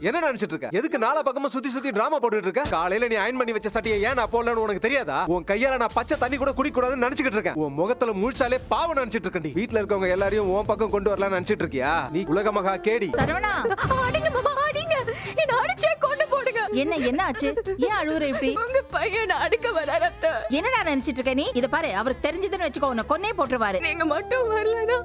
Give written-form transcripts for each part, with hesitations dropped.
என்ன நினைச்சிட்டு இருக்க? எதுக்கு நாலா பக்கமா சுத்தி சுத்தி டிராமா போட்டுட்டு இருக்க? காலையில நீ அயன் பண்ணி வச்ச சட்டையை ஏன் நான் போடலன்னு உனக்கு தெரியாதா? உன் கையால நான் பச்சை தண்ணி கூட குடிக்க கூடாதுன்னு நினைச்சிட்டு இருக்கேன். உன் முகத்துல முழிச்சாலே பாவம் நினைச்சிட்டு இருக்கேன். வீட்டுல இருக்கவங்க எல்லாரையும் உன் பக்கம் கொண்டு வரலாம்னு நினைச்சிட்டு இருக்கியா? நீ உலக மகா கேடி. சரவணா, அடிங்க மாமா, அடிங்க. என்ன அடிச்சே கொண்டு போடுங்க. என்ன ஆச்சு? ஏன் அழுவுற இப்படி? உங்க பையனை அடிக்க வராரு அத்தை. என்னடா நினைச்சிட்டு இருக்க நீ? இத பாரு, அவருக்கு தெரிஞ்சதுன்னு வச்சுக்கோ, உன்னை கொன்னே போட்டுருவாரு. நீங்க மட்டும் வரலனா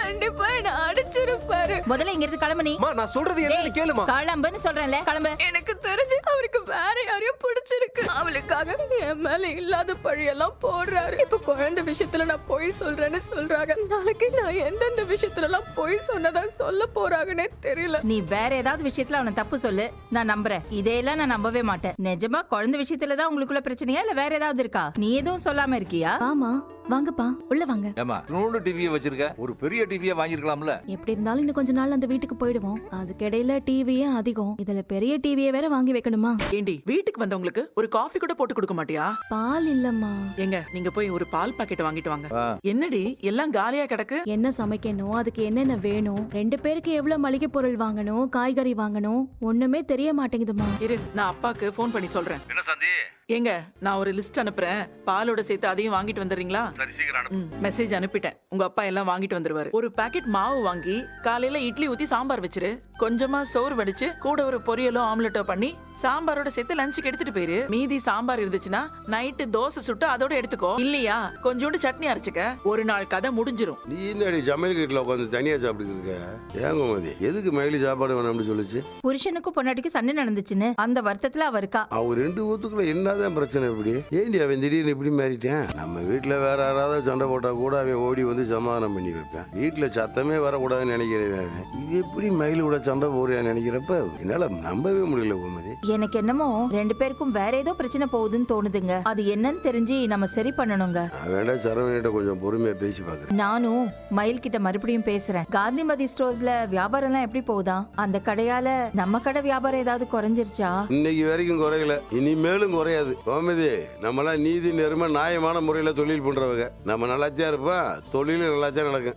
கண்டிப்பா என்ன அடிச்சிருப்பாரு. முதல்ல இங்க இருந்து கிளம்பு நீ. அம்மா, நான் சொல்றது என்னன்னு கேளுமா. கிளம்புன்னு சொல்றேன்ல, கிளம்பு. எனக்கு தெரிஞ்சு அவருக்கு வேற யாரையும் பிடிச்சிருக்கு. அவளுக்காக என் மேல இல்லாத பழியெல்லாம் போடுறாரு. இப்ப குழந்தை விஷயத்துல நான் பொய் சொல்றேன்னு சொல்றாங்க. நாளைக்கு நான் எந்தெந்த விஷயத்துல எல்லாம் பொய் சொன்னதா சொல்ல போறாங்கன்னே தெரியல. நீ வேற ஏதாவது விஷயத்துல அவனை தப்பு சொல்லு, நான் நம்புறேன். இதையெல்லாம் நான் நம்பவே மாட்டேன். நிஜமா குழந்தை விஷயத்துல தான் உங்களுக்குள்ள பிரச்சனையா இல்ல வேற ஏதாவது இருக்கா? நீ எதுவும் சொல்லாம இருக்கியா? ஆமா, வாங்கப்பா உள்ள வாங்க. ஏமா நூறு டிவியை வச்சிருக்க, ஒரு பெரிய டிவியை வாங்கிருக்கலாம்ல. எப்படி இருந்தாலும் இன்னும் கொஞ்ச நாள் அந்த வீட்டுக்கு போயிடுவோம். அதுக்கிடையில டிவியே அதிகம், இதுல பெரிய டிவியை வேற வாங்கி வைக்கணுமா? ஏண்டி, வீட்டுக்கு வந்தவங்களுக்கு ஒரு காஃபி கூட போட்டு கொடுக்க மாட்டியா? பால் இல்லம்மா. எங்க நீங்க போய் ஒரு பால் பாக்கெட் வாங்கிட்டு வாங்க. ஆ. என்னடி எல்லாம் காலியா கிடக்கு? என்ன சமைக்கணும், அதுக்கு என்னென்ன வேணும், 2 பேருக்கு எவ்வளவு மளிகை பொருள் வாங்கணும், காய்கறி வாங்கணும், ஒண்ணுமே தெரிய மாட்டேங்குதுமா. இரு, நான் அப்பாக்கு ஃபோன் பண்ணி சொல்றேன். என்ன சந்தி? ஏங்க, நான் ஒரு லிஸ்ட் அனுப்புறேன், பாலோட சேர்த்து அதையும் வாங்கிட்டு வந்துடுறீங்களா? சரி, சீக்கிரம் அனுப்பு. மெசேஜ் அனுப்பிட்டேன். உங்க அப்பா எல்லாம் வாங்கிட்டு வந்துருவாரு. ஒரு பாக்கெட் மாவு வாங்கி காலையில இட்லி ஊத்தி சாம்பார் வச்சிரு. கொஞ்சமா சோறு வடிச்சு கூட ஒரு பொரியலோ ஆம்லெட்டோ பண்ணி சாம்பாரோட சேர்த்து லஞ்சுக்கு எடுத்துட்டு போயிரு. மீதி சாம்பார் இருந்துச்சுன்னா நைட்டு தோசை சுட்டு அதோட எடுத்துக்கோ. இல்லையா கொஞ்சோண்டு சட்னி அரைச்சுக்க. ஒரு நாள் கதை முடிஞ்சிரும். நீ என்னடி சமையல் வீட்டில் உட்காந்து தனியா சாப்பிட்டு இருக்க? ஏங்க மதி, எதுக்கு மயிலி சாப்பாடு வேணாம்னு சொல்லுச்சு? புருஷனுக்கும் பொண்டாட்டிக்கும் சண்டை நடந்துச்சுன்னு அந்த வருத்தத்துல அவ இருக்கா. அவங்க 2 ஊத்துக்குள்ள என்னதான் பிரச்சனை? இப்படி ஏண்டி அவன் திடீர்னு இப்படி மாறிட்டேன்? நம்ம வீட்டுல வேற யாராவது சண்டை போட்டா கூட அவன் ஓடி வந்து சமாதானம் பண்ணி வைப்பேன். வீட்டுல சத்தமே வரக்கூடாதுன்னு நினைக்கிறேன். அவன் இது எப்படி மயில் கூட சண்டை போறியான்னு நினைக்கிறப்ப என்னால நம்பவே முடியல கோமதி. எனக்கு என்னமோ 2 பேருக்கும் வேற ஏதோ பிரச்சனை போகுதுன்னு தோணுதுங்க. அது என்னன்னு தெரிஞ்சு நம்ம சரி பண்ணணுங்க. நான் வேண்டா சரவணிட்ட கொஞ்சம் பொறுமையா பேசி பாக்குறேன். நானும் மயில் கிட்ட மறுபடியும் பேசுறேன். காந்திமதி ஸ்டோர்ஸ்ல வியாபாரம் எல்லாம் எப்படி போகுதா? அந்த கடையால நம்ம கடை வியாபாரம் ஏதாவது குறைஞ்சிருச்சா? இன்னைக்கு வரைக்கும் குறையல, இனிமேலும் குறையாது கோமதி. நம்மளாம் நீதி நேர்மை நியாயமான முறையில தொழில் பண்றவங்க. நம்ம நல்லாச்சியா இருப்போம், தொழிலும் நல்லாச்சியா நடக்கும்.